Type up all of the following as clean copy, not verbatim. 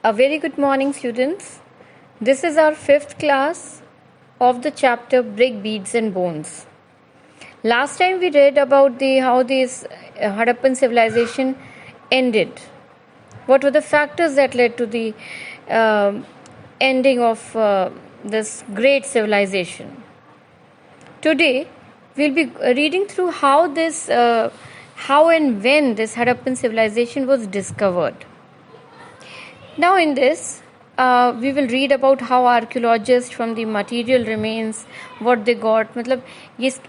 A very good morning, students. This is our 5th class of the chapter Brick, Beads and Bones. Last time we read about how this Harappan civilization ended. What were the factors that led to the ending of this great civilization? Today we'll be reading through how and when this Harappan civilization was discovered. Now in this, we will read about how archaeologists from the material remains, what they got, मतलब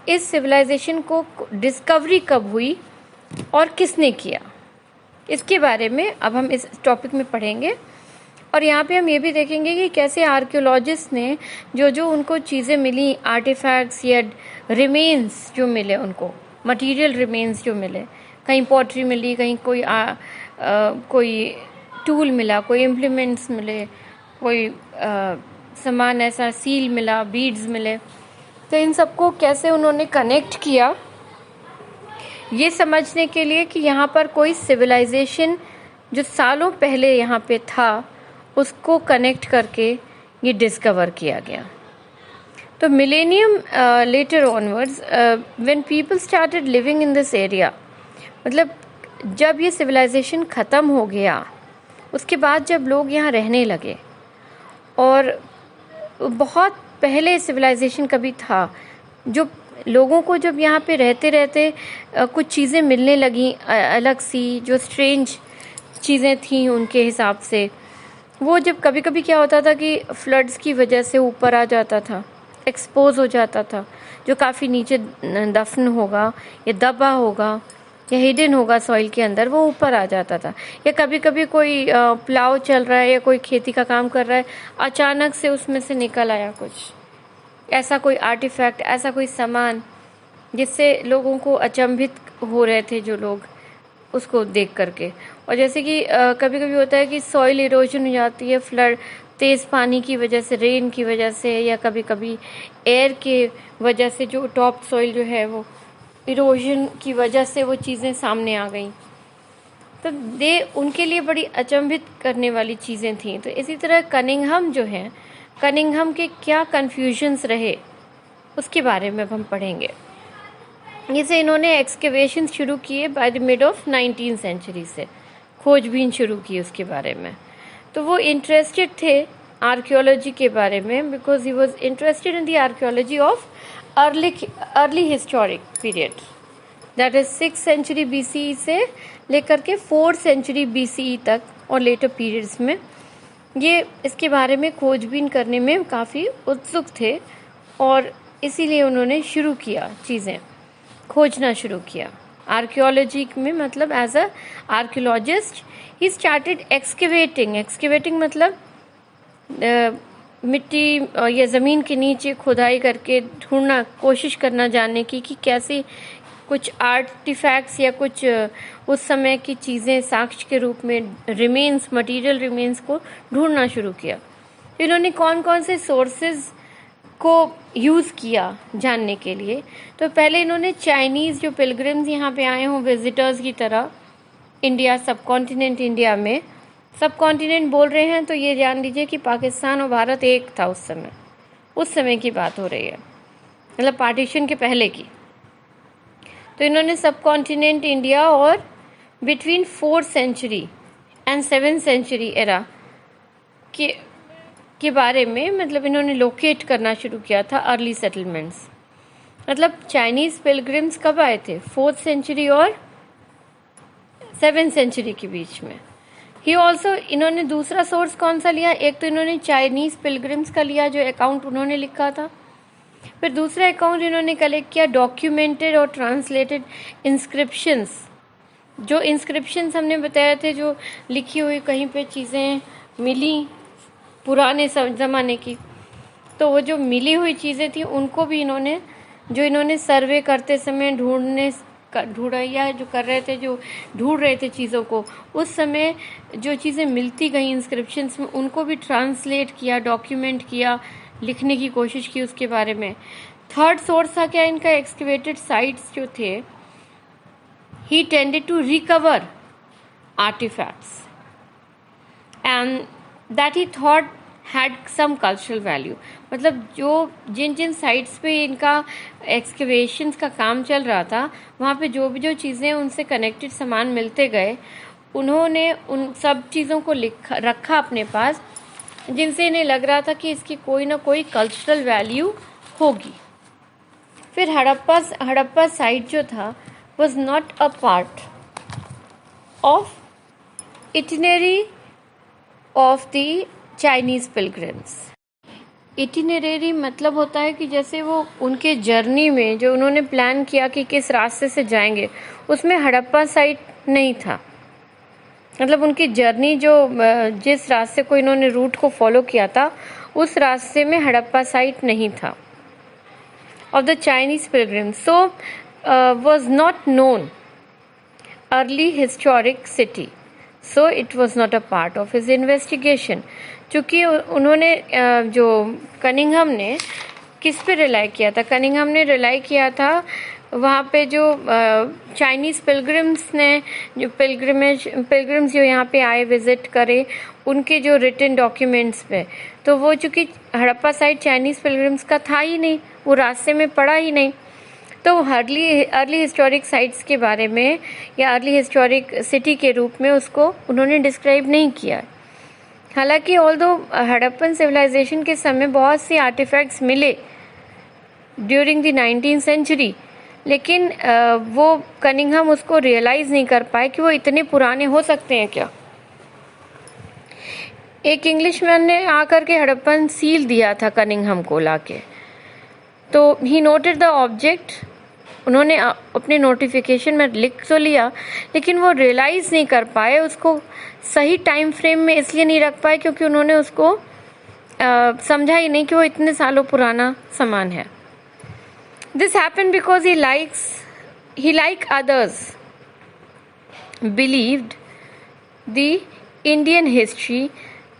इस civilization को discovery कब हुई और किसने किया, इसके बारे में अब हम इस टॉपिक में पढ़ेंगे. और यहाँ पे हम ये भी देखेंगे कि कैसे आर्कियोलॉजिस्ट ने जो उनको चीज़ें मिली, आर्टिफैक्ट्स या रिमेन्स जो मिले, उनको मटेरियल रिमेन्स जो मिले, कहीं पॉटरी मिली, कहीं कोई टूल मिला, कोई इम्प्लीमेंट्स मिले, कोई सामान ऐसा सील मिला, बीड्स मिले, तो इन सबको कैसे उन्होंने कनेक्ट किया ये समझने के लिए कि यहाँ पर कोई सिविलाइजेशन जो सालों पहले यहाँ पे था उसको कनेक्ट करके ये डिस्कवर किया गया. तो millennium later onwards when people started living in this area, मतलब जब ये सिविलाइजेशन ख़त्म हो गया उसके बाद जब लोग यहाँ रहने लगे, और बहुत पहले सिविलाइजेशन कभी था, जो लोगों को जब यहाँ पे रहते रहते कुछ चीज़ें मिलने लगी अलग सी, जो स्ट्रेंज चीज़ें थीं उनके हिसाब से, वो जब कभी कभी क्या होता था कि फ्लड्स की वजह से ऊपर आ जाता था, एक्सपोज हो जाता था, जो काफ़ी नीचे दफन होगा या दबा होगा या हिडन होगा सॉइल के अंदर, वो ऊपर आ जाता था. या कभी कभी कोई प्लाव चल रहा है या कोई खेती का काम कर रहा है, अचानक से उसमें से निकल आया कुछ ऐसा, कोई आर्टिफैक्ट, ऐसा कोई सामान जिससे लोगों को अचंभित हो रहे थे जो लोग उसको देख करके. और जैसे कि कभी कभी होता है कि सॉइल इरोजन हो जाती है, फ्लड, तेज़ पानी की वजह से, रेन की वजह से, या कभी कभी एयर के वजह से जो टॉप सॉइल जो है वो इरोजन की वजह से वो चीज़ें सामने आ गई, तो उनके लिए बड़ी अचंभित करने वाली चीज़ें थीं. तो इसी तरह कनिंघम जो है, कनिंघम के क्या कन्फ्यूजन्स रहे उसके बारे में अब हम पढ़ेंगे. जैसे इन्होंने एक्सकेवेशन शुरू किए by the mid of 19th century से, खोजबीन शुरू की उसके बारे में. तो वो इंटरेस्टेड थे आर्कियोलॉजी के बारे में, because he was interested in the archaeology of early historic period, that is 6th century BCE से लेकर के 4th सेंचुरी BCE तक, और लेटर पीरियड्स में ये इसके बारे में खोजबीन करने में काफ़ी उत्सुक थे, और इसीलिए उन्होंने शुरू किया, चीज़ें खोजना शुरू किया आर्कियोलॉजी में. मतलब as a archaeologist he started excavating मतलब मिट्टी या ज़मीन के नीचे खुदाई करके ढूंढना, कोशिश करना जानने की कि कैसे कुछ आर्टिफैक्ट्स या कुछ उस समय की चीज़ें साक्ष्य के रूप में रिमेन्स, मटेरियल रिमेन्स को ढूंढना शुरू किया. इन्होंने कौन कौन से सोर्सेज को यूज़ किया जानने के लिए. तो पहले इन्होंने चाइनीज़ जो पिलग्रिम्स यहाँ पे आए हों विजिटर्स की तरह इंडिया, सब कॉन्टिनेंट इंडिया में, सब कॉन्टिनेंट बोल रहे हैं तो ये जान लीजिए कि पाकिस्तान और भारत एक था उस समय की बात हो रही है, मतलब पार्टीशन के पहले की. तो इन्होंने सब कॉन्टिनेंट इंडिया और between 4th century and 7th century era के बारे में, मतलब इन्होंने लोकेट करना शुरू किया था अर्ली सेटलमेंट्स. मतलब चाइनीज़ पिलग्रिम्स कब आए थे? 4th सेंचुरी और 7th सेंचुरी के बीच में. ही ऑल्सो, इन्होंने दूसरा सोर्स कौन सा लिया? एक तो इन्होंने चाइनीज़ पिलग्रिम्स का लिया, जो अकाउंट उन्होंने लिखा था. फिर दूसरा अकाउंट इन्होंने कलेक्ट किया डॉक्यूमेंटेड और ट्रांसलेटेड इंस्क्रिप्शंस. जो इंस्क्रिप्शंस हमने बताए थे, जो लिखी हुई कहीं पे चीज़ें मिली पुराने ज़माने की, तो वो जो मिली हुई चीज़ें थी उनको भी इन्होंने सर्वे करते समय ढूंढा जो कर रहे थे, जो ढूंढ रहे थे चीज़ों को, उस समय जो चीज़ें मिलती गई इंस्क्रिप्शंस में उनको भी ट्रांसलेट किया, डॉक्यूमेंट किया, लिखने की कोशिश की उसके बारे में. थर्ड सोर्स था क्या इनका? एक्सकेवेटेड साइट्स जो थे, he tended to recover artifacts and that he thought had some cultural value. मतलब जो जिन साइट्स पे इनका एक्सकेवेशंस का काम चल रहा था, वहाँ पे जो चीज़ें उनसे कनेक्टेड सामान मिलते गए, उन्होंने उन सब चीज़ों को रखा अपने पास, जिनसे इन्हें लग रहा था कि इसकी कोई ना कोई कल्चरल वैल्यू होगी। फिर हड़प्पा साइट जो था was not a part of itinerary of the Chinese pilgrims. Itinerary मतलब होता है कि जैसे वो उनके जर्नी में जो उन्होंने प्लान किया कि किस रास्ते से जाएंगे, उसमें हड़प्पा साइट नहीं था। मतलब उनकी जर्नी जो जिस रास्ते को इन्होंने रूट को फॉलो किया था, उस रास्ते में हड़प्पा साइट नहीं था of the Chinese pilgrims, so was not known early historic city, so it was not a part of his investigation। चूँकि उन्होंने जो कनिंघम ने किस पे रिलाई किया था, कनिंघम ने रिलाई किया था वहाँ पे जो चाइनीज़ पिलग्रिम्स ने जो पिलग्रिम्स जो यहाँ पे आए विज़िट करे, उनके जो रिटन डॉक्यूमेंट्स पे, तो वो चूँकि हड़प्पा साइट चाइनीज़ पिलग्रिम्स का था ही नहीं, वो रास्ते में पड़ा ही नहीं, तो अर्ली हिस्टोरिक साइट्स के बारे में या अर्ली हिस्टोरिक सिटी के रूप में उसको उन्होंने डिस्क्राइब नहीं किया। हालांकि ऑल्दो हड़प्पन सिविलाइजेशन के समय बहुत सी आर्टिफैक्ट्स मिले ड्यूरिंग द 19th सेंचुरी, लेकिन वो कनिंघम उसको रियलाइज़ नहीं कर पाए कि वो इतने पुराने हो सकते हैं क्या। एक इंग्लिशमैन ने आकर के हड़प्पन सील दिया था कनिंघम को लाके, तो ही नोटेड द ऑब्जेक्ट, उन्होंने अपने नोटिफिकेशन में लिख तो लिया, लेकिन वो रियलाइज़ नहीं कर पाए, उसको सही टाइम फ्रेम में इसलिए नहीं रख पाए क्योंकि उन्होंने उसको समझा ही नहीं कि वो इतने सालों पुराना सामान है। This happen because he like others believed the Indian history,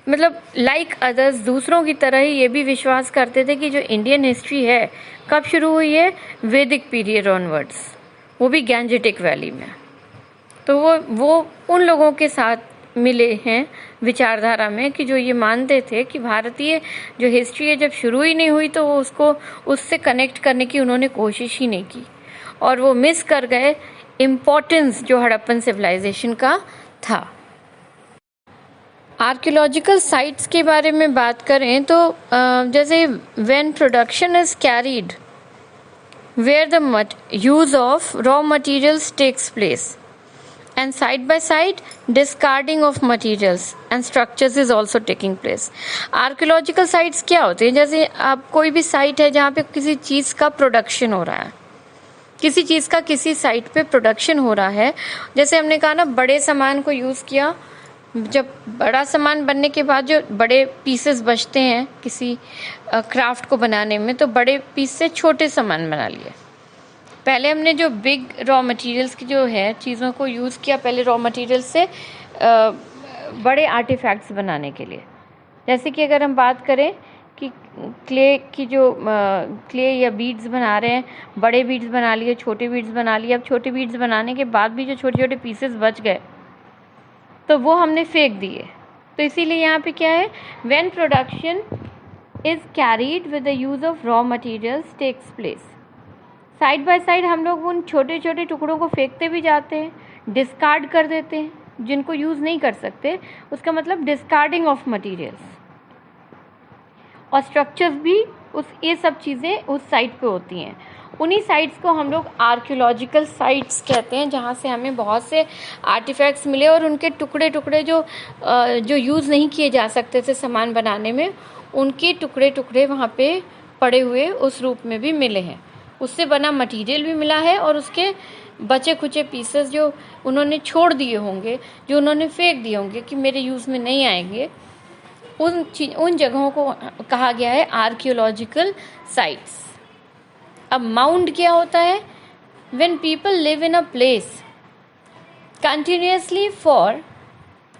मतलब लाइक अदर्स दूसरों की तरह ही ये भी विश्वास करते थे कि जो इंडियन हिस्ट्री है कब शुरू हुई है, वैदिक पीरियड ऑनवर्ड्स, वो भी गैंजेटिक वैली में। तो वो उन लोगों के साथ मिले हैं विचारधारा में कि जो ये मानते थे कि भारतीय जो हिस्ट्री है जब शुरू ही नहीं हुई तो वो उसको उससे कनेक्ट करने की उन्होंने कोशिश ही नहीं की, और वो मिस कर गए इम्पोर्टेंस जो हड़प्पन सिविलाइजेशन का था। आर्कियोलॉजिकल साइट्स के बारे में बात करें तो जैसे when production is carried where the use of raw materials takes place and side by side discarding of materials and structures is also taking place। Archaeological sites क्या होते हैं, जैसे आप कोई भी साइट है जहाँ पे किसी चीज़ का प्रोडक्शन हो रहा है, किसी चीज़ का किसी साइट पे प्रोडक्शन हो रहा है, जैसे हमने कहा ना बड़े सामान को यूज़ किया, जब बड़ा सामान बनने के बाद जो बड़े पीसेस बचते हैं किसी क्राफ्ट को बनाने में, तो बड़े पीस से छोटे सामान बना लिए। पहले हमने जो बिग रॉ मटेरियल्स की जो है चीज़ों को यूज़ किया पहले रॉ मटेरियल से बड़े आर्टिफैक्ट्स बनाने के लिए। जैसे कि अगर हम बात करें कि क्ले की जो क्ले या बीड्स बना रहे हैं, बड़े बीड्स बना लिए, छोटे बीड्स बना लिए। अब छोटे बीड्स बनाने के बाद भी जो छोटे छोटे पीसेस बच गए तो वो हमने फेंक दिए। तो इसीलिए यहाँ पे क्या है, when production is carried with the use of raw materials takes place. Side by side हम लोग उन छोटे छोटे टुकड़ों को फेंकते भी जाते हैं, डिस्कार्ड कर देते हैं जिनको यूज़ नहीं कर सकते, उसका मतलब डिस्कार्डिंग ऑफ मटेरियल्स। और स्ट्रक्चर्स भी ये सब चीज़ें उस साइट पे होती हैं। उन्हीं साइट्स को हम लोग आर्कियोलॉजिकल साइट्स कहते हैं, जहाँ से हमें बहुत से आर्टिफैक्ट्स मिले और उनके टुकड़े टुकड़े जो यूज़ नहीं किए जा सकते थे सामान बनाने में, उनके टुकड़े टुकड़े वहाँ पे पड़े हुए उस रूप में भी मिले हैं। उससे बना मटेरियल भी मिला है और उसके बचे खुचे पीसेस जो उन्होंने छोड़ दिए होंगे, जो उन्होंने फेंक दिए होंगे कि मेरे यूज़ में नहीं आएंगे, उन जगहों को कहा गया है आर्कियोलॉजिकल साइट्स। अब माउंड क्या होता है, when people live in a place continuously for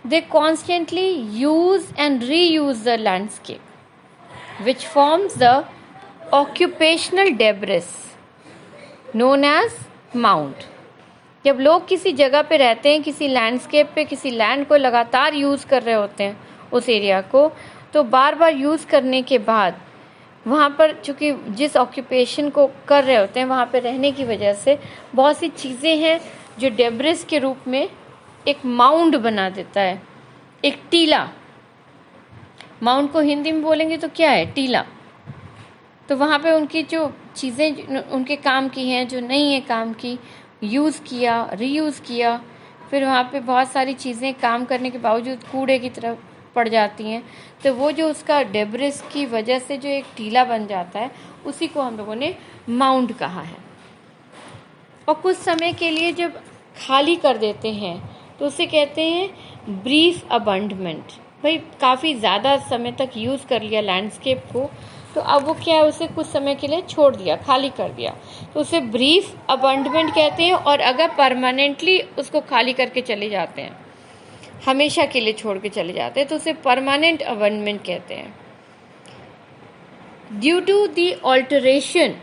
they constantly use and reuse the landscape which forms the occupational debris known as mount. जब लोग किसी जगह पे रहते हैं, किसी लैंडस्केप पे किसी लैंड को लगातार यूज़ कर रहे होते हैं, उस एरिया को, तो बार बार यूज़ करने के बाद वहाँ पर चूँकि जिस ऑक्यूपेशन को कर रहे होते हैं वहाँ पे रहने की वजह से बहुत सी चीज़ें हैं जो डेब्रिस के रूप में एक माउंड बना देता है, एक टीला। माउंड को हिंदी में बोलेंगे तो क्या है? टीला। तो वहाँ पे उनकी जो चीज़ें उनके काम की हैं, जो नहीं है काम की, यूज़ किया, रीयूज़ किया, फिर वहाँ पे बहुत सारी चीज़ें काम करने के बावजूद कूड़े की तरफ पड़ जाती हैं। तो वो जो उसका डेब्रिस की वजह से जो एक टीला बन जाता है, उसी को हम लोगों ने माउंड कहा है। और कुछ समय के लिए जब खाली कर देते हैं तो उसे कहते हैं ब्रीफ अबंडमेंट। भाई काफ़ी ज़्यादा समय तक यूज़ कर लिया लैंडस्केप को, तो अब वो क्या है, उसे कुछ समय के लिए छोड़ दिया, खाली कर दिया, तो उसे ब्रीफ अबंडमेंट कहते हैं। और अगर परमानेंटली उसको खाली करके चले जाते हैं, हमेशा के लिए छोड़ के चले जाते हैं, तो उसे परमानेंट अबंडमेंट कहते हैं। Due to the alteration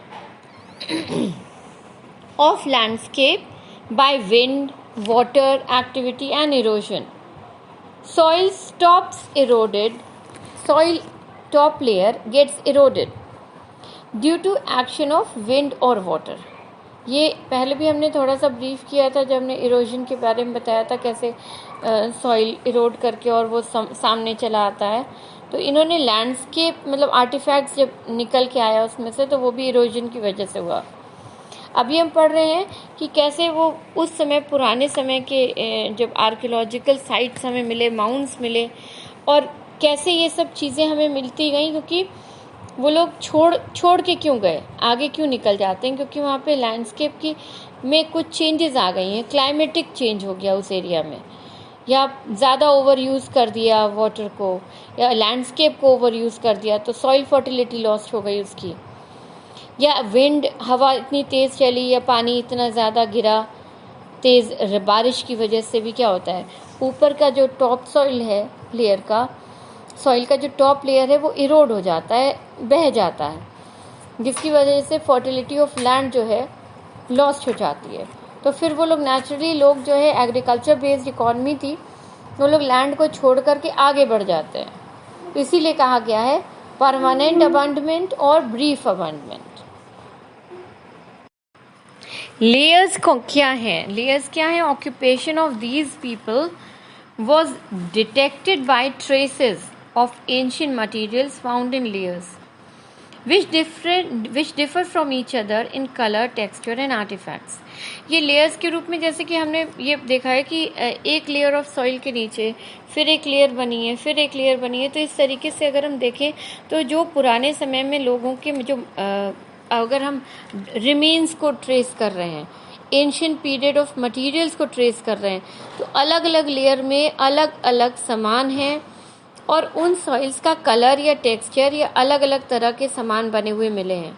of landscape by wind, water activity and erosion, soil top layer gets eroded due to action of wind or water. ये पहले भी हमने थोड़ा सा ब्रीफ किया था जब हमने इरोजन के बारे में बताया था, कैसे सॉइल इरोड करके और वो सामने चला आता है। तो इन्होंने लैंडस्केप मतलब आर्टिफैक्ट्स जब निकल के आया उसमें से, तो वो भी इरोजन की वजह से हुआ। अभी हम पढ़ रहे हैं कि कैसे वो उस समय, पुराने समय के जब आर्कियोलॉजिकल साइट्स हमें मिले, माउंट्स मिले, और कैसे ये सब चीज़ें हमें मिलती गई, क्योंकि वो लोग छोड़ के क्यों गए, आगे क्यों निकल जाते हैं, क्योंकि वहाँ पे लैंडस्केप की में कुछ चेंजेस आ गई हैं, क्लाइमेटिक चेंज हो गया उस एरिया में, या ज़्यादा ओवर यूज़ कर दिया वाटर को, या लैंडस्केप को ओवर यूज़ कर दिया, तो सॉइल फर्टिलिटी लॉस्ट हो गई उसकी, या विंड, हवा इतनी तेज़ चली, या पानी इतना ज़्यादा गिरा, तेज़ बारिश की वजह से भी क्या होता है, ऊपर का जो टॉप सॉइल है लेयर का, सॉइल का जो टॉप लेयर है वो इरोड हो जाता है, बह जाता है, जिसकी वजह से फर्टिलिटी ऑफ लैंड जो है लॉस्ट हो जाती है। तो फिर वो लोग नेचुरली, लोग जो है एग्रीकल्चर बेस्ड इकॉनमी थी, वो लोग लैंड को छोड़ करके आगे बढ़ जाते हैं। तो इसीलिए कहा गया है परमानेंट अबंडमेंट और ब्रीफ अबंडमेंट। लेयर्स क्या हैं? लेयर्स क्या हैं? Occupation of these people was detected by traces of ancient materials found in layers, which differ from each other in color, texture and artifacts. ये लेयर्स के रूप में, जैसे कि हमने ये देखा है कि एक लेयर ऑफ सॉइल के नीचे फिर एक लेयर बनी है, फिर एक लेयर बनी है, तो इस तरीके से अगर हम देखें तो जो पुराने समय में लोगों के जो अगर हम रिमेन्स को ट्रेस कर रहे हैं, एंशिएंट पीरियड ऑफ मटेरियल्स को ट्रेस कर रहे हैं, तो अलग अलग लेयर में अलग अलग सामान हैं, और उन सॉइल्स का कलर या टेक्सचर या अलग अलग तरह के सामान बने हुए मिले हैं।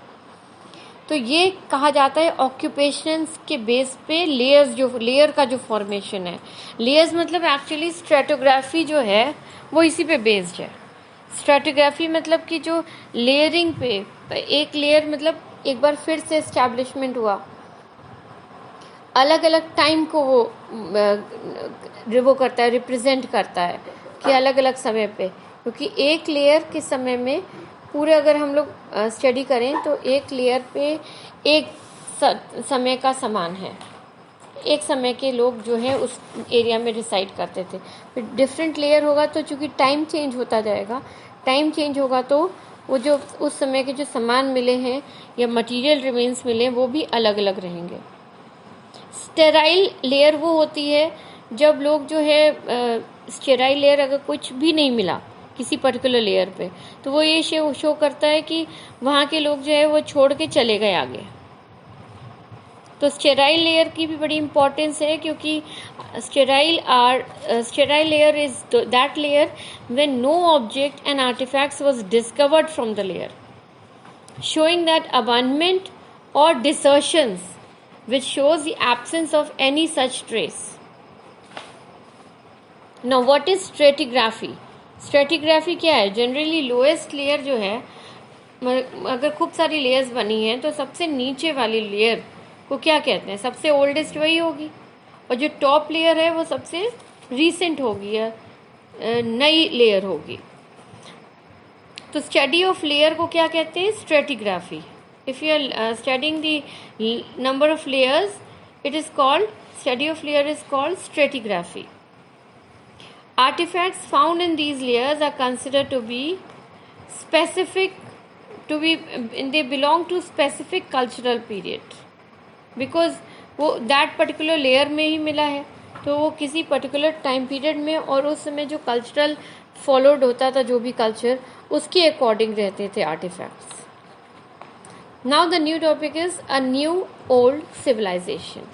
तो ये कहा जाता है ऑक्यूपेशंस के बेस पे लेयर्स, जो लेयर का जो फॉर्मेशन है, लेयर्स मतलब एक्चुअली स्ट्रेटोग्राफी जो है वो इसी पे बेस्ड है। स्ट्रेटोग्राफी मतलब कि जो लेयरिंग पे एक लेयर, मतलब एक बार फिर से एस्टैब्लिशमेंट हुआ, अलग अलग टाइम को वो करता है, रिप्रेजेंट करता है कि अलग अलग समय पे, क्योंकि एक लेयर के समय में पूरे अगर हम लोग स्टडी करें तो एक लेयर पे एक समय का समान है, एक समय के लोग जो है उस एरिया में रिसाइड करते थे। फिर डिफरेंट लेयर होगा तो चूँकि टाइम चेंज होता जाएगा, टाइम चेंज होगा तो वो जो उस समय के जो सामान मिले हैं या मटेरियल रिमेन्स मिले हैं वो भी अलग अलग रहेंगे। स्टेराइल लेयर वो होती है जब लोग जो है स्टेराइल लेयर, अगर कुछ भी नहीं मिला किसी पर्टिकुलर लेयर पे, तो वो ये शो करता है कि वहाँ के लोग जो है वो छोड़ के चले गए आगे। तो स्टेराइल लेयर की भी बड़ी इंपॉर्टेंस है, क्योंकि sterile layer is that layer when no object and artifacts was discovered from the layer, showing that abandonment or desertions, which shows the absence of any such trace. Now what is stratigraphy? Stratigraphy क्या है? Generally lowest layer जो है, अगर खूब सारी layers बनी हैं तो सबसे नीचे वाली लेयर को क्या कहते हैं? सबसे ओल्डेस्ट वही होगी, और जो टॉप लेयर है वो सबसे रीसेंट होगी, नई लेयर होगी। तो स्टडी ऑफ लेयर को क्या कहते हैं? Stratigraphy. If you are studying the number of layers, it is called study of layer is called stratigraphy. Artifacts found in these layers are considered to be specific, they belong to specific cultural period, because वो that particular layer में ही मिला है, तो वो किसी particular time period में और उस समय जो cultural followed होता था, जो भी culture, उसके according रहते थे artifacts. Now the new topic is a new old civilization.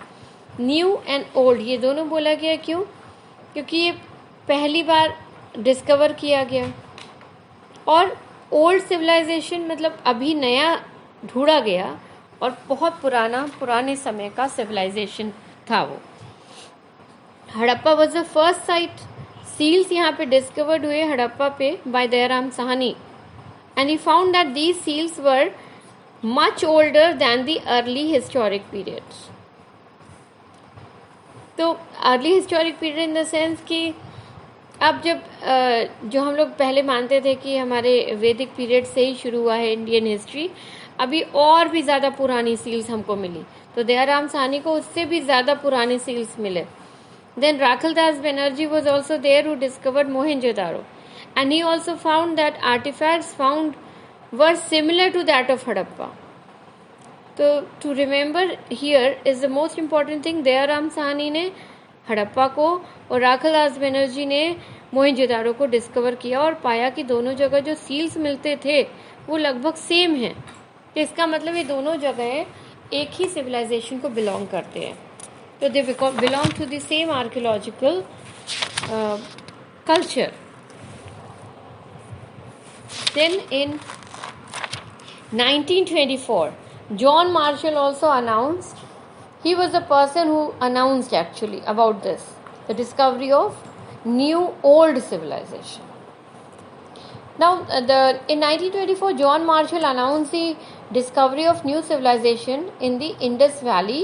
New and old ये दोनों बोला गया क्यों? क्योंकि ये पहली बार डिस्कवर किया गया, और ओल्ड सिविलाइजेशन मतलब अभी नया ढूंढा गया, और बहुत पुराने समय का सिविलाइजेशन था वो। Harappa was the first site. Seals यहाँ पे डिस्कवर्ड हुए हड़प्पा पे by Dayaram Sahni, and he found that these seals were much older than the early historic period. तो early historic period in the sense कि अब जब जो हम लोग पहले मानते थे कि हमारे वैदिक पीरियड से ही शुरू हुआ है इंडियन हिस्ट्री, अभी और भी ज़्यादा पुरानी सील्स हमको मिली, तो दयाराम साहनी को उससे भी ज़्यादा पुराने सील्स मिले। Then Rakhaldas Banerjee was also there who discovered Mohenjodaro, and he also found that artifacts found were similar to that of Harappa. तो to remember here is the most important thing, Dayaram Sahni ने हड़प्पा को और राखलदास बनर्जी ने मोहनजोदारो को डिस्कवर किया और पाया कि दोनों जगह जो सील्स मिलते थे वो लगभग सेम हैं। तो इसका मतलब ये दोनों जगह एक ही सिविलाइजेशन को बिलोंग करते हैं, तो they belong to the same archaeological culture. Then in 1924 John Marshall also announced, he was the person who announced actually about this, the discovery of new old civilization. Now in 1924 John Marshall announced the discovery of new civilization in the Indus Valley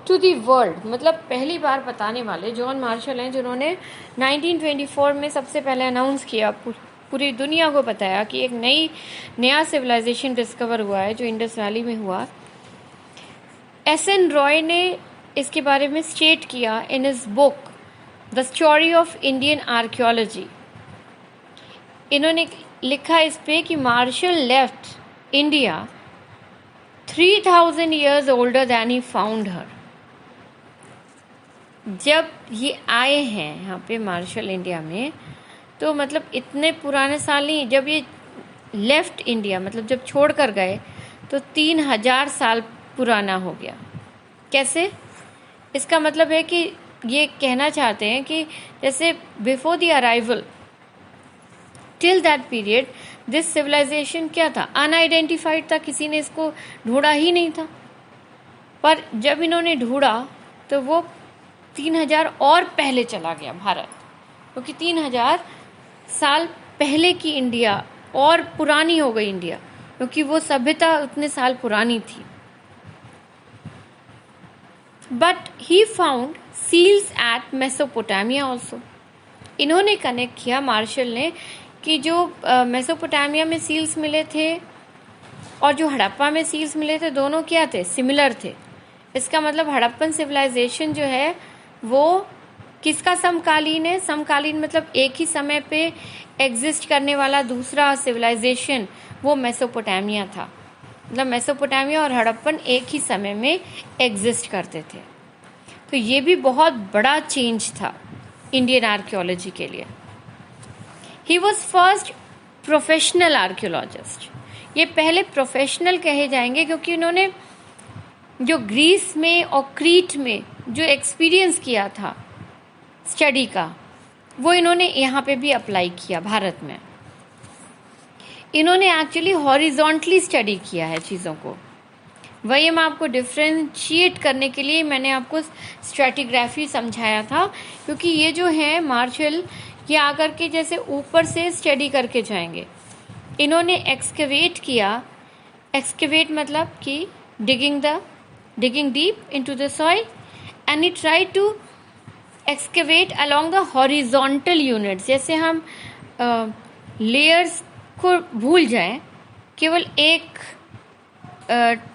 to the world. मतलब पहली बार बताने वाले John Marshall हैं, जिन्होंने 1924 में सबसे पहले announce किया, पूरी दुनिया को बताया कि एक नया सिविलाइजेशन डिस्कवर हुआ है जो इंडस वैली में हुआ। एस.एन. रॉय ने इसके बारे में स्टेट किया in his book the story of Indian archaeology. इन्होंने लिखा इस पे कि Marshall left India 3000 years older than he found her। जब ये आए हैं यहाँ पे मार्शल इंडिया में, तो मतलब इतने पुराने साल नहीं, जब ये लेफ्ट इंडिया मतलब जब छोड़ कर गए तो 3000 साल पुराना हो गया। कैसे? इसका मतलब है कि ये कहना चाहते हैं कि जैसे before the arrival till that period this civilization क्या था? अनआइडेंटिफाइड था, किसी ने इसको ढूंढा ही नहीं था। पर जब इन्होंने ढूंढा तो वो 3000 और पहले चला गया भारत, क्योंकि 3000 साल पहले की इंडिया और पुरानी हो गई इंडिया, क्योंकि वो सभ्यता उतने साल पुरानी थी। But he found seals at Mesopotamia also. इन्होंने कनेक्ट किया मार्शल ने कि जो मेसोपोटामिया में सील्स मिले थे और जो हड़प्पा में सील्स मिले थे, दोनों क्या थे? सिमिलर थे। इसका मतलब हड़प्पन सिविलाइजेशन जो है वो किसका समकालीन है? समकालीन मतलब एक ही समय पे एग्जिस्ट करने वाला दूसरा सिविलाइजेशन वो मेसोपोटामिया था। मतलब मेसोपोटामिया और हड़प्पन एक ही समय में एग्जिस्ट करते थे। तो ये भी बहुत बड़ा चेंज था इंडियन आर्कियोलॉजी के लिए। He was first professional archaeologist. ये पहले प्रोफेशनल कहे जाएंगे क्योंकि इन्होंने जो ग्रीस में और क्रीट में जो एक्सपीरियंस किया था स्टडी का, वो इन्होंने यहाँ पे भी अप्लाई किया भारत में। इन्होंने एक्चुअली हॉरिजॉन्टली स्टडी किया है चीज़ों को। वही मैं आपको डिफ्रेंशिएट करने के लिए मैंने आपको स्ट्रैटिग्राफी समझाया था, क्योंकि ये जो है मार्शल, ये आकर के जैसे ऊपर से स्टडी करके जाएंगे। इन्होंने एक्सकेवेट किया। एक्सकेवेट मतलब कि digging deep into the soil, and he try to excavate along the horizontal units, जैसे हम लेयर्स को भूल जाएं, केवल एक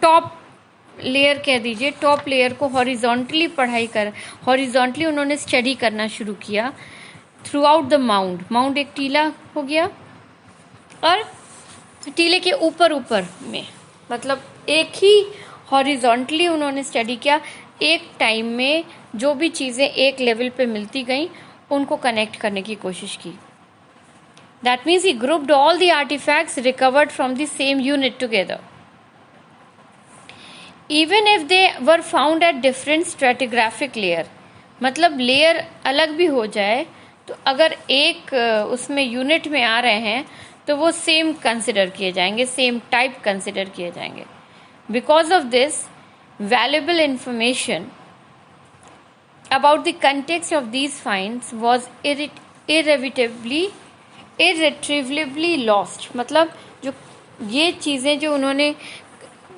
टॉप लेयर कह दीजिए, टॉप लेयर को हॉरिजॉन्टली उन्होंने स्टडी करना शुरू किया थ्रू आउट द माउंड एक टीला हो गया, और टीले के ऊपर में, मतलब एक ही हॉरिजॉन्टली उन्होंने स्टडी किया, एक टाइम में जो भी चीज़ें एक लेवल पे मिलती गई उनको कनेक्ट करने की कोशिश की. That means he grouped all the artefacts recovered from the same unit together, even if they were found at different stratigraphic layer. मतलब लेयर अलग भी हो जाए तो अगर एक उसमें यूनिट में आ रहे हैं तो वो सेम कंसिडर किए जाएंगे, सेम टाइप कंसिडर किए जाएंगे. Because of this valuable information about the context of these finds was irretrievably lost. मतलब जो ये चीज़ें जो उन्होंने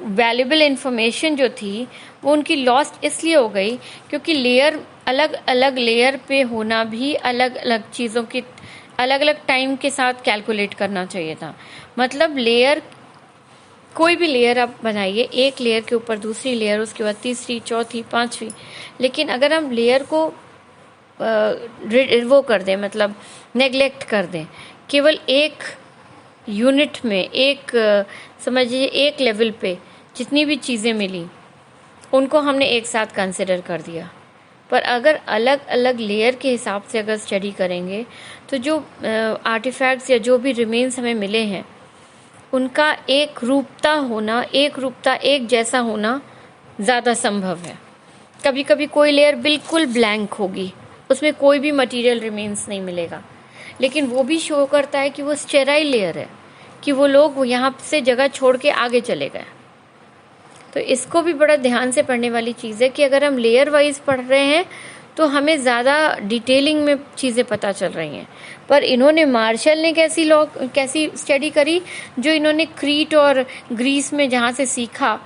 वैल्यूएबल इंफॉर्मेशन जो थी वो उनकी लॉस्ट इसलिए हो गई क्योंकि लेयर अलग अलग लेयर पे होना भी अलग अलग चीज़ों की अलग अलग टाइम के साथ कैलकुलेट करना चाहिए था. मतलब लेयर, कोई भी लेयर आप बनाइए, एक लेयर के ऊपर दूसरी लेयर, उसके बाद तीसरी, चौथी, पांचवी, लेकिन अगर हम लेयर को वो कर दें, मतलब नेग्लेक्ट कर दें, केवल एक यूनिट में, एक समझिए एक लेवल पे जितनी भी चीज़ें मिली उनको हमने एक साथ कंसिडर कर दिया. पर अगर अलग अलग लेयर के हिसाब से अगर स्टडी करेंगे तो जो आर्टिफैक्ट्स या जो भी रिमेन्स हमें मिले हैं उनका एक रूपता एक जैसा होना ज़्यादा संभव है. कभी कभी कोई लेयर बिल्कुल ब्लैंक होगी, उसमें कोई भी मटेरियल रिमेन्स नहीं मिलेगा, लेकिन वो भी शो करता है कि वो स्टेराइल लेयर है, कि वो लोग यहाँ से जगह छोड़ के आगे चले गए. तो इसको भी बड़ा ध्यान से पढ़ने वाली चीज़ है कि अगर हम लेयर वाइज पढ़ रहे हैं तो हमें ज़्यादा डिटेलिंग में चीज़ें पता चल रही हैं. पर इन्होंने मार्शल ने कैसी स्टडी करी, जो इन्होंने क्रीट और ग्रीस में जहाँ से सीखा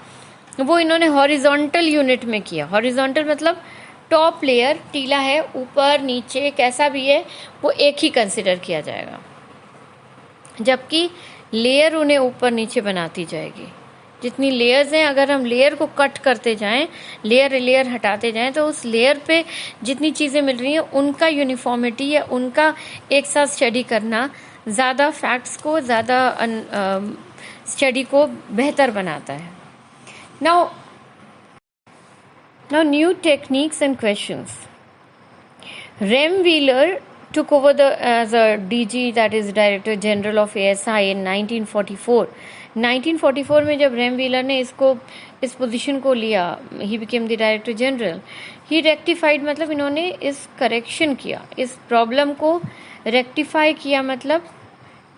वो इन्होंने हॉरिजॉन्टल यूनिट में किया. हॉरिजॉन्टल मतलब टॉप लेयर, टीला है, ऊपर नीचे कैसा भी है वो एक ही कंसिडर किया जाएगा, जबकि लेयर उन्हें ऊपर नीचे बनाती जाएगी. जितनी लेयर्स हैं, अगर हम लेयर को कट करते जाएं, लेयर हटाते जाएं, तो उस लेयर पे जितनी चीज़ें मिल रही हैं उनका यूनिफॉर्मिटी या उनका एक साथ स्टडी करना ज़्यादा फैक्ट्स को, ज़्यादा स्टडी को बेहतर बनाता है. Now new techniques and questions. REM Wheeler took over as a DG, that is Director General of ASI in 1944. 1944 में जब रेम व्हीलर ने इस पोजीशन को लिया, he became the director general. He rectified, मतलब इन्होंने इस करेक्शन किया, इस प्रॉब्लम को रेक्टिफाई किया, मतलब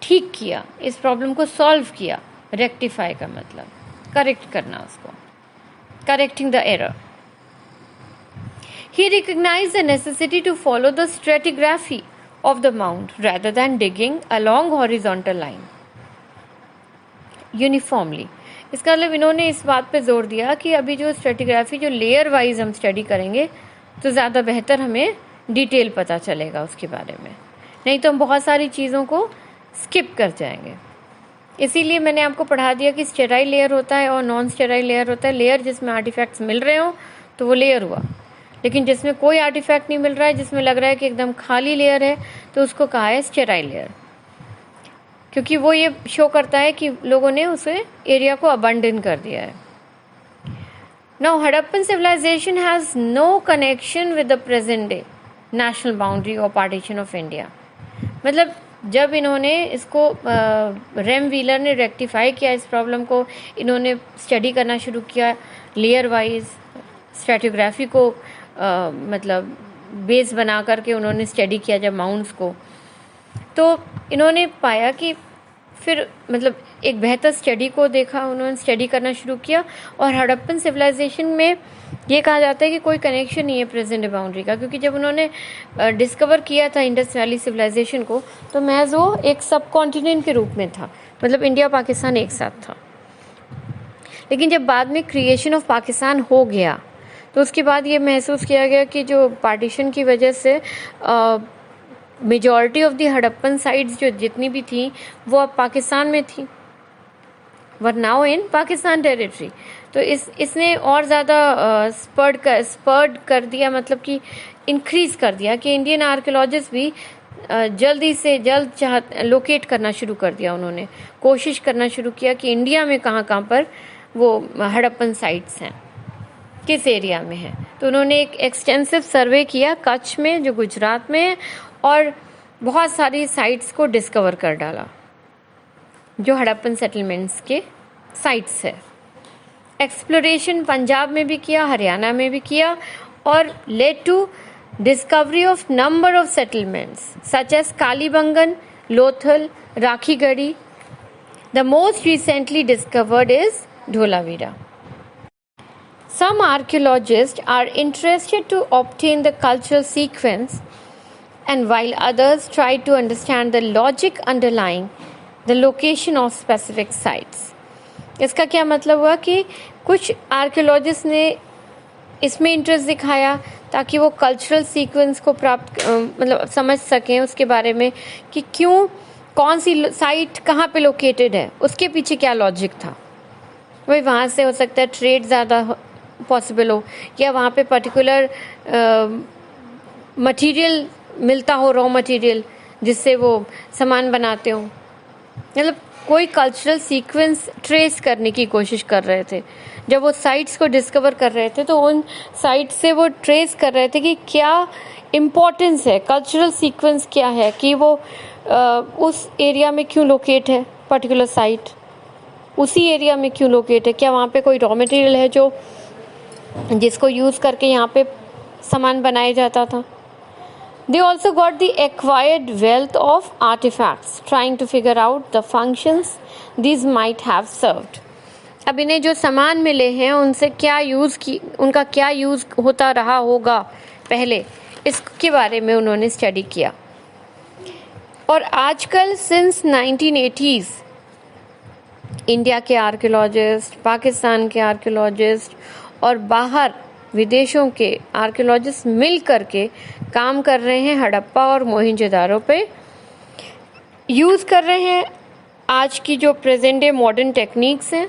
ठीक किया, इस प्रॉब्लम को सॉल्व किया. रेक्टिफाई का मतलब करेक्ट करना, उसको correcting the error. He recognized the necessity to follow the stratigraphy of the mound rather than digging along horizontal line uniformly. इसका मतलब इन्होंने इस बात पे जोर दिया कि अभी जो स्ट्रेटिग्राफी, जो लेयर वाइज हम स्टडी करेंगे तो ज़्यादा बेहतर हमें डिटेल पता चलेगा उसके बारे में, नहीं तो हम बहुत सारी चीज़ों को स्किप कर जाएंगे. इसीलिए मैंने आपको पढ़ा दिया कि स्टेराइल लेयर होता है और नॉन स्टेराइल लेयर होता है. लेयर जिसमें आर्टिफैक्ट्स मिल रहे हो तो वो लेयर हुआ, लेकिन जिसमें कोई आर्टिफैक्ट नहीं मिल रहा है, जिसमें लग रहा है कि एकदम खाली लेयर है, तो उसको कहा है स्टेराइल लेयर, क्योंकि वो ये शो करता है कि लोगों ने उसे एरिया को अबंडन कर दिया है. Now Harappan civilization has no connection with the present day national boundary और पार्टीशन ऑफ इंडिया. मतलब जब इन्होंने इसको रेम व्हीलर ने रेक्टिफाई किया, इस प्रॉब्लम को इन्होंने स्टडी करना शुरू किया, लेयर वाइज स्ट्रेटिग्राफी को मतलब बेस बना करके उन्होंने स्टडी किया जब माउंट्स को, तो इन्होंने पाया कि फिर मतलब एक बेहतर स्टडी को देखा, उन्होंने स्टडी करना शुरू किया. और हड़प्पन सिविलाइजेशन में ये कहा जाता है कि कोई कनेक्शन नहीं है प्रेजेंट डे बाउंड्री का, क्योंकि जब उन्होंने डिस्कवर किया था इंडस वैली सिविलाइजेशन को तो महज वो एक सब कॉन्टिनेंट के रूप में था, मतलब इंडिया पाकिस्तान एक साथ था. लेकिन जब बाद में क्रिएशन ऑफ पाकिस्तान हो गया तो उसके बाद ये महसूस किया गया कि जो पार्टीशन की वजह से majority of the Harappan sites जो जितनी भी थी वो अब पाकिस्तान में थी, were now in Pakistan territory. तो इसने और ज़्यादा स्पर्ड कर दिया, मतलब कि इंक्रीज़ कर दिया कि इंडियन आर्कियोलॉजिस्ट भी जल्दी से जल्द लोकेट करना शुरू कर दिया। उन्होंने कोशिश करना शुरू किया कि इंडिया में कहाँ कहाँ पर वो हड़प्पन साइट्स हैं, किस एरिया में है। तो उन्होंने एक एक्सटेंसिव सर्वे किया कच्छ में जो गुजरात में है, और बहुत सारी साइट्स को डिस्कवर कर डाला जो हड़प्पन सेटलमेंट्स के साइट्स है। एक्सप्लोरेशन पंजाब में भी किया, हरियाणा में भी किया, और led to discovery of number of settlements such as Kalibangan, Lothal, Rakhigadi. The most recently discovered is Dholavira. Some archaeologists are interested to obtain the cultural sequence, and while others try to understand the logic underlying the location of specific sites. इसका क्या मतलब हुआ कि कुछ archaeologist ने इसमें interest दिखाया ताकि वो कल्चरल सीक्वेंस को मतलब समझ सकें उसके बारे में कि क्यों, कौन सी साइट कहाँ पे लोकेटेड है, उसके पीछे क्या लॉजिक था। वही वहाँ से हो सकता है ट्रेड ज़्यादा पॉसिबल हो, या वहाँ पे पर्टिकुलर मटेरियल मिलता हो, रॉ मटेरियल जिससे वो सामान बनाते हो। मतलब कोई कल्चरल सीक्वेंस ट्रेस करने की कोशिश कर रहे थे। जब वो साइट्स को डिस्कवर कर रहे थे तो उन साइट से वो ट्रेस कर रहे थे कि क्या इम्पोर्टेंस है, कल्चरल सीक्वेंस क्या है, कि वो उस एरिया में क्यों लोकेट है, पर्टिकुलर साइट उसी एरिया में क्यों लोकेट है, क्या वहाँ पे कोई रॉ मटेरियल है जो जिसको यूज़ करके यहाँ पे सामान बनाया जाता था। They also got the acquired wealth of artifacts, trying to figure out the functions these might have served. अब इन्हें जो सामान मिले हैं उनसे क्या यूज़ की, उनका क्या यूज़ होता रहा होगा पहले, इसके बारे में उन्होंने स्टडी किया। और आजकल सिंस 1980s इंडिया के आर्कियोलॉजिस्ट, पाकिस्तान के आर्कियोलॉजिस्ट और बाहर विदेशों के आर्कियोलॉजिस्ट मिल करके काम कर रहे हैं हड़प्पा और मोहनजोदारो पे, यूज़ कर रहे हैं आज की जो प्रेजेंट डे मॉडर्न टेक्निक्स हैं,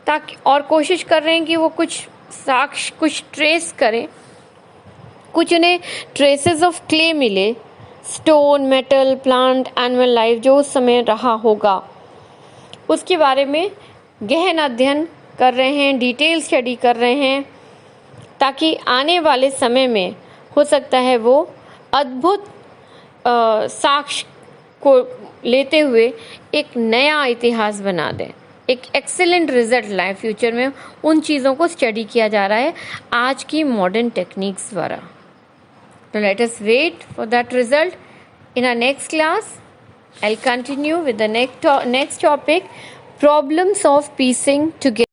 ताकि और कोशिश कर रहे हैं कि वो कुछ साक्ष्य, कुछ ट्रेस करें, कुछ उन्हें ट्रेसेस ऑफ क्ले मिले, stone, metal, plant, animal life जो उस समय रहा होगा, उसके बारे में गहन अध्ययन कर रहे हैं, डिटेल स्टडी कर रहे हैं, ताकि आने वाले समय में हो सकता है वो अद्भुत साक्ष्य को लेते हुए एक नया इतिहास बना दें, एक एक्सेलेंट रिजल्ट लाए फ्यूचर में। उन चीज़ों को स्टडी किया जा रहा है आज की मॉडर्न टेक्निक्स द्वारा। तो let us wait for that result in our next class. I will continue with the next topic, problems of piecing together